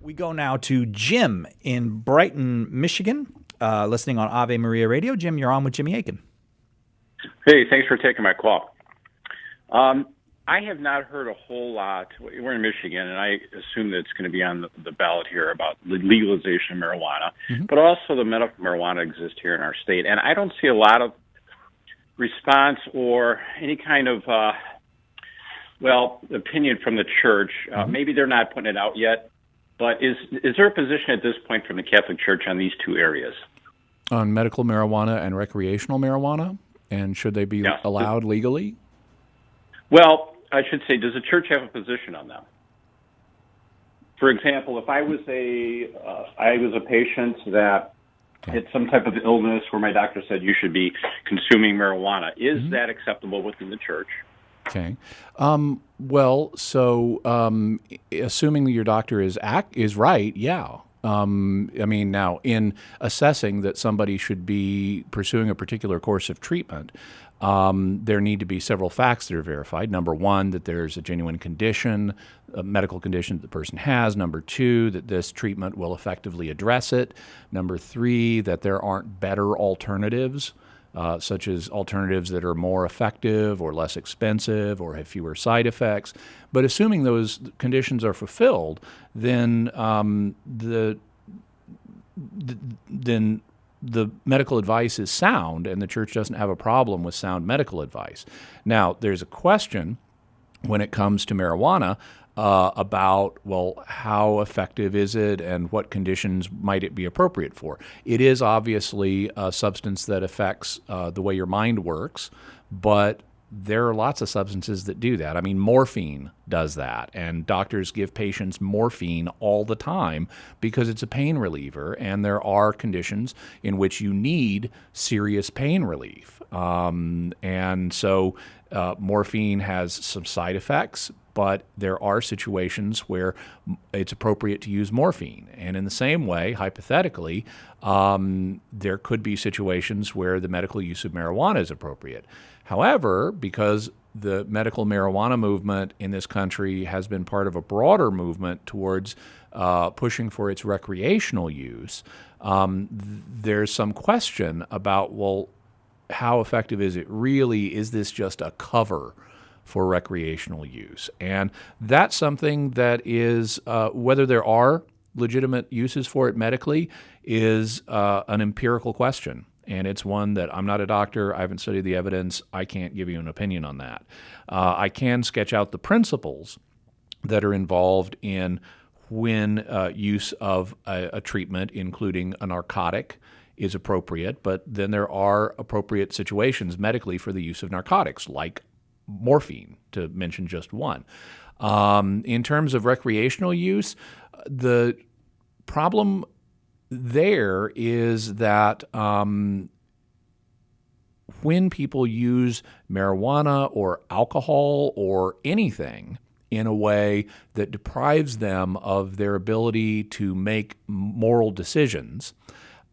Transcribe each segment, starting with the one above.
We go now to Jim in Brighton, Michigan, listening on Ave Maria Radio. Jim, you're on with Jimmy Akin. Hey, thanks for taking my call. I have not heard a whole lot. We're in Michigan, and I assume that it's going to be on the ballot here about the legalization of marijuana, but also the medical marijuana exists here in our state. And I don't see a lot of response or any kind of, opinion from the church. Maybe they're not putting it out yet, but is there a position at this point from the Catholic Church on these two areas? On medical marijuana and recreational marijuana? And should they be allowed legally? Well, I should say, does the church have a position on them? For example, if I was a patient that had some type of illness where my doctor said you should be consuming marijuana, is that acceptable within the church? Okay. Assuming that your doctor is right, yeah. Now, in assessing that somebody should be pursuing a particular course of treatment, there need to be several facts that are verified. Number one, that there's a genuine condition, a medical condition that the person has. Number two, that this treatment will effectively address it. Number three, that there aren't better alternatives, such as alternatives that are more effective or less expensive or have fewer side effects. But assuming those conditions are fulfilled, then the medical advice is sound, and the church doesn't have a problem with sound medical advice. Now, there's a question when it comes to marijuana about, how effective is it and what conditions might it be appropriate for? It is obviously a substance that affects the way your mind works, but there are lots of substances that do that. I mean, morphine does that, and doctors give patients morphine all the time because it's a pain reliever, and there are conditions in which you need serious pain relief. And so morphine has some side effects, but there are situations where it's appropriate to use morphine. And in the same way, hypothetically, there could be situations where the medical use of marijuana is appropriate. However, because the medical marijuana movement in this country has been part of a broader movement towards pushing for its recreational use, there's some question about, how effective is it really? Is this just a cover for recreational use? And that's something that is, whether there are legitimate uses for it medically, is an empirical question. And it's one that I'm not a doctor, I haven't studied the evidence, I can't give you an opinion on that. I can sketch out the principles that are involved in when use of a treatment, including a narcotic, is appropriate, but then there are appropriate situations medically for the use of narcotics, like morphine, to mention just one. In terms of recreational use, the problem there is that when people use marijuana or alcohol or anything in a way that deprives them of their ability to make moral decisions,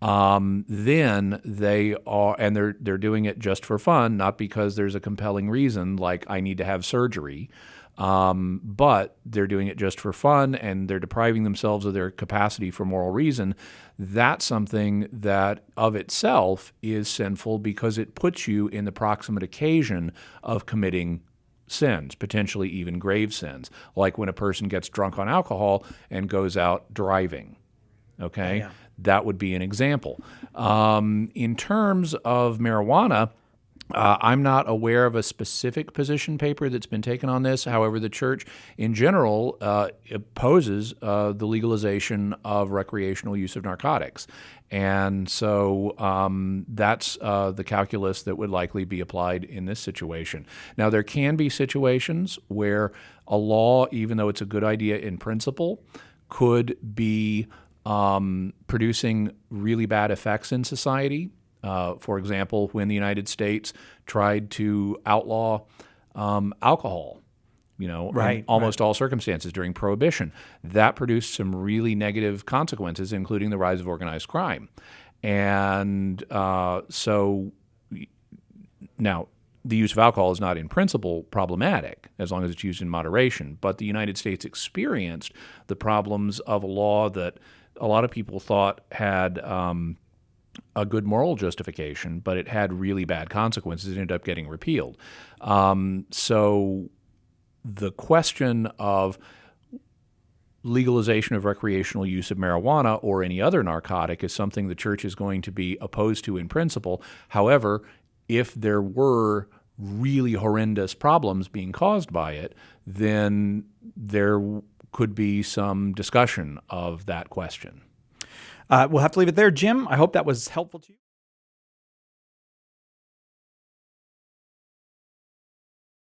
then they are, and they're doing it just for fun, not because there's a compelling reason, like I need to have surgery, but they're doing it just for fun, and they're depriving themselves of their capacity for moral reason. That's something that of itself is sinful because it puts you in the proximate occasion of committing sins, potentially even grave sins, like when a person gets drunk on alcohol and goes out driving. Okay? Yeah. That would be an example. In terms of marijuana, I'm not aware of a specific position paper that's been taken on this. However, the church in general opposes the legalization of recreational use of narcotics. And so that's the calculus that would likely be applied in this situation. Now, there can be situations where a law, even though it's a good idea in principle, could be producing really bad effects in society. For example, when the United States tried to outlaw alcohol, in almost all circumstances during Prohibition, that produced some really negative consequences, including the rise of organized crime. And so now, the use of alcohol is not in principle problematic as long as it's used in moderation. But the United States experienced the problems of a law that a lot of people thought had a good moral justification, but it had really bad consequences. It ended up getting repealed. So the question of legalization of recreational use of marijuana or any other narcotic is something the church is going to be opposed to in principle. However, if there were really horrendous problems being caused by it, then there could be some discussion of that question. We'll have to leave it there. Jim, I hope that was helpful to you.